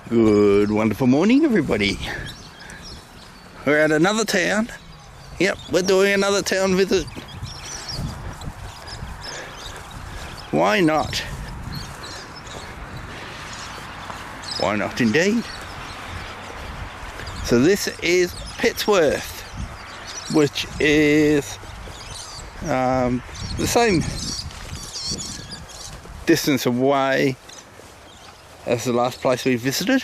Good wonderful morning, everybody. We're at another town. Yep, we're doing another town visit. Why not? Why not indeed? So this is Pittsworth, which is the same distance away as the last place we visited.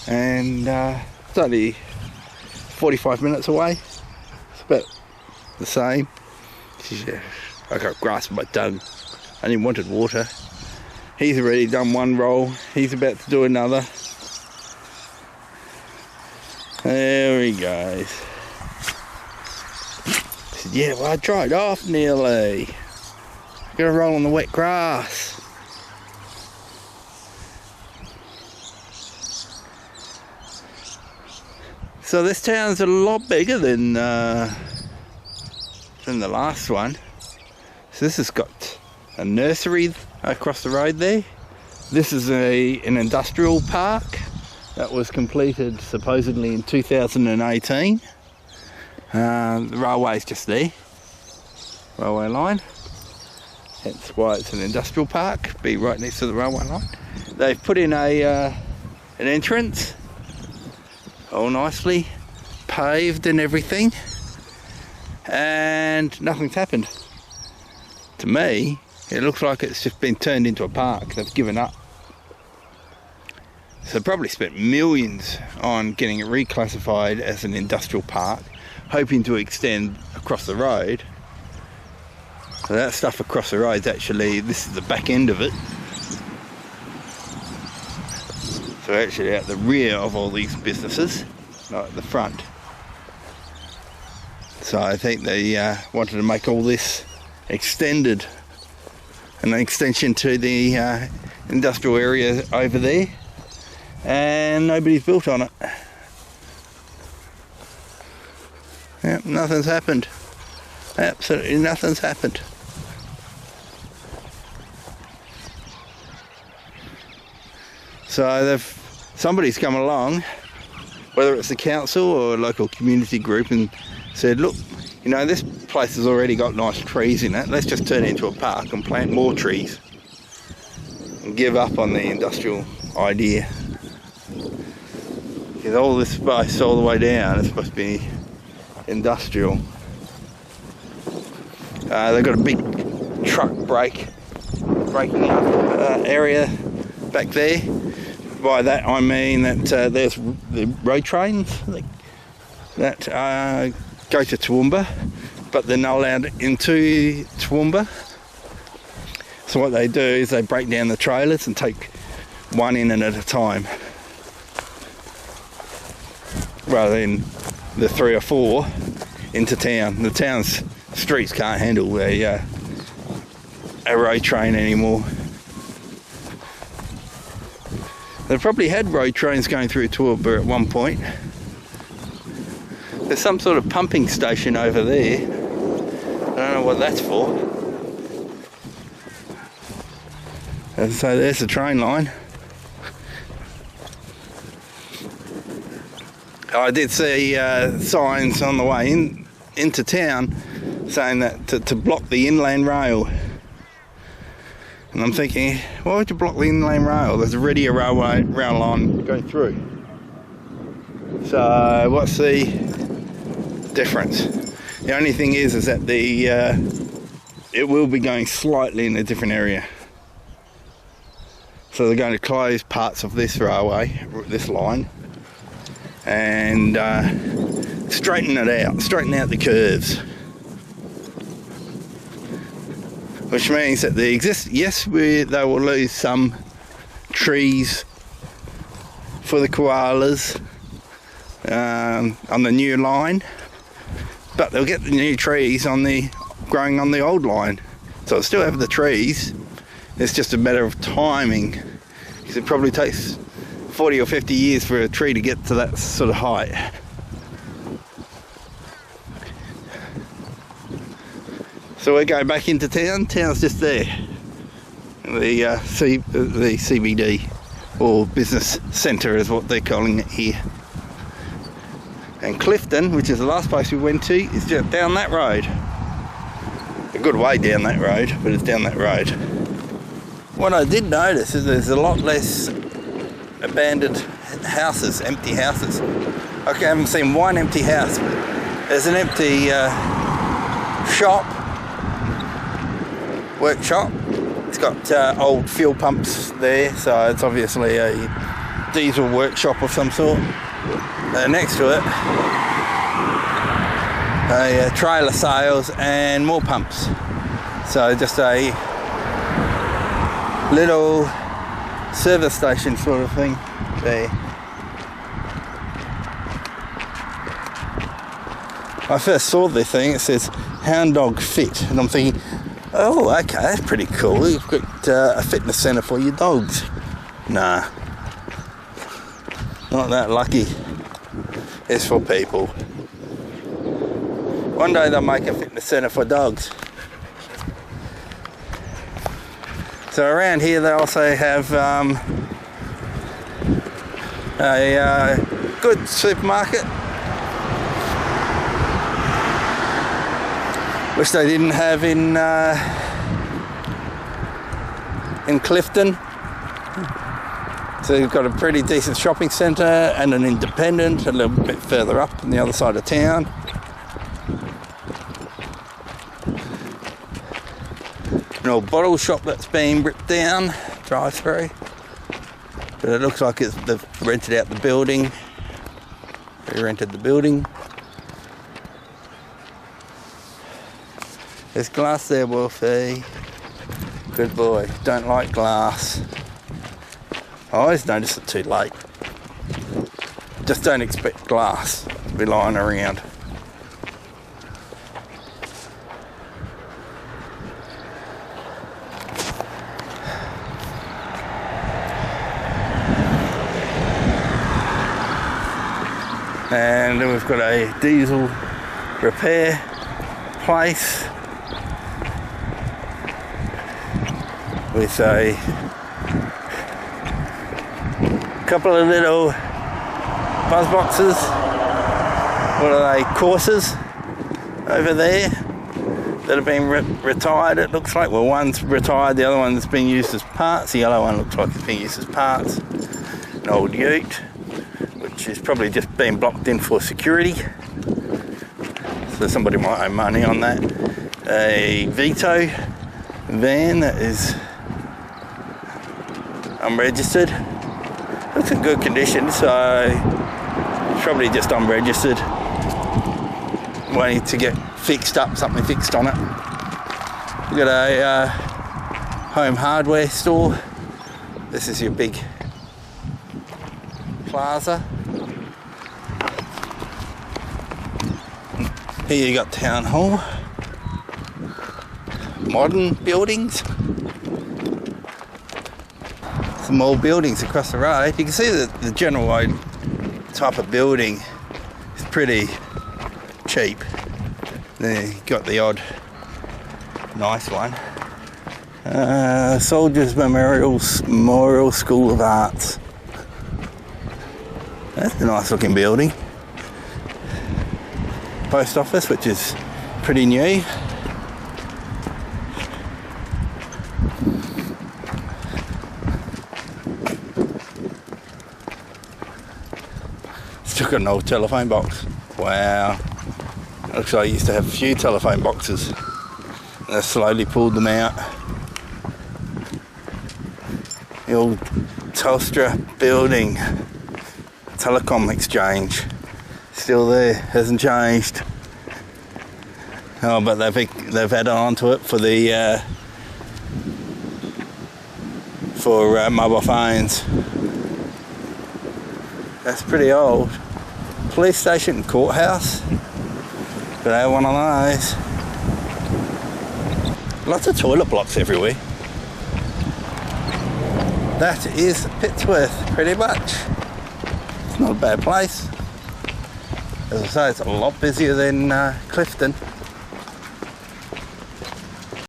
And it's only 45 minutes away. It's about the same. I got grass in my tongue. I only wanted water. He's already done one roll. He's about to do another. There he goes. Yeah, well, I dried off nearly. Gotta roll on the wet grass. So this town's a lot bigger than the last one. So this has got a nursery across the road there. This is an industrial park that was completed supposedly in 2018. The railway's just there, railway line, hence why it's an industrial park, be right next to the railway line. They've put in an entrance, all nicely paved and everything, and nothing's happened. To me, it looks like it's just been turned into a park. They've given up. So they probably spent millions on getting it reclassified as an industrial park, hoping to extend across the road. So that stuff across the road is actually, this is the back end of it. So actually at the rear of all these businesses, not at the front. So I think they wanted to make all this extended, an extension to the industrial area over there, and nobody's built on it. Yep, nothing's happened. Absolutely nothing's happened. So somebody's come along, whether it's the council or a local community group, and said, look, you know, this place has already got nice trees in it. Let's just turn it into a park and plant more trees and give up on the industrial idea. Because all this space all the way down is supposed to be industrial. They've got a big truck breaking up area back there. By that I mean that there's the road trains that go to Toowoomba, but they're not allowed into Toowoomba. So what they do is they break down the trailers and take one in at a time, rather than the 3 or 4 into town. The town's streets can't handle a road train anymore. They've probably had road trains going through Toowoomba at one point. There's some sort of pumping station over there. I don't know what that's for. And so there's the train line. I did see signs on the way into town saying that to block the inland rail. And I'm thinking, why would you block the inland rail? There's already a rail line going through. So what's the difference? The only thing is that it will be going slightly in a different area. So they're going to close parts of this railway, this line, and straighten it out, straighten out the curves. Which means that they will lose some trees for the koalas on the new line, but they'll get the new trees growing on the old line. So they'll still have the trees. It's just a matter of timing, because it probably takes 40 or 50 years for a tree to get to that sort of height. So we're going back into town. Town's just there. The CBD, or business centre is what they're calling it here. And Clifton, which is the last place we went to, is just down that road. A good way down that road, but it's down that road. What I did notice is there's a lot less abandoned houses, empty houses. Okay, I haven't seen one empty house, but there's an empty workshop. It's got old fuel pumps there, so it's obviously a diesel workshop of some sort. Next to it, a trailer sales and more pumps. So just a little service station sort of thing there. I first saw this thing, it says Hound Dog Fit, and I'm thinking, oh, okay, that's pretty cool. You've got a fitness centre for your dogs. Nah, not that lucky. It's for people. One day they'll make a fitness centre for dogs. So around here they also have a good supermarket, which they didn't have in Clifton. So you've got a pretty decent shopping centre and an independent a little bit further up on the other side of town. An old bottle shop that's been ripped down, drive-through. But it looks like they've rented out the building. They rented the building. There's glass there, Wolfie. Good boy. Don't like glass. I always notice it too late. Just don't expect glass to be lying around. And then we've got a diesel repair place with a couple of little buzz boxes. What are they? Courses over there that have been retired, it looks like. Well, one's retired, the other one's being used as parts. The yellow one looks like it's being used as parts. An old ute, which is probably just being blocked in for security. So somebody might owe money on that. A Vito van that is unregistered. It's in good condition, so it's probably just unregistered. Waiting to get fixed up, something fixed on it. We've got a home hardware store. This is your big plaza. Here you got town hall. Modern buildings. Some old buildings across the road. You can see that the general type of building is pretty cheap. There you got the odd nice one. Soldiers Memorial School of Arts. That's a nice looking building. Post office, which is pretty new. Still got an old telephone box. Wow. Looks like I used to have a few telephone boxes. And I slowly pulled them out. The old Telstra building. Telecom exchange. Still there, hasn't changed. Oh, but they've added on to it for the mobile phones. That's pretty old. Police station and courthouse. But I have one of those. Lots of toilet blocks everywhere. That is Pittsworth, pretty much. It's not a bad place. As I say, it's a lot busier than Clifton.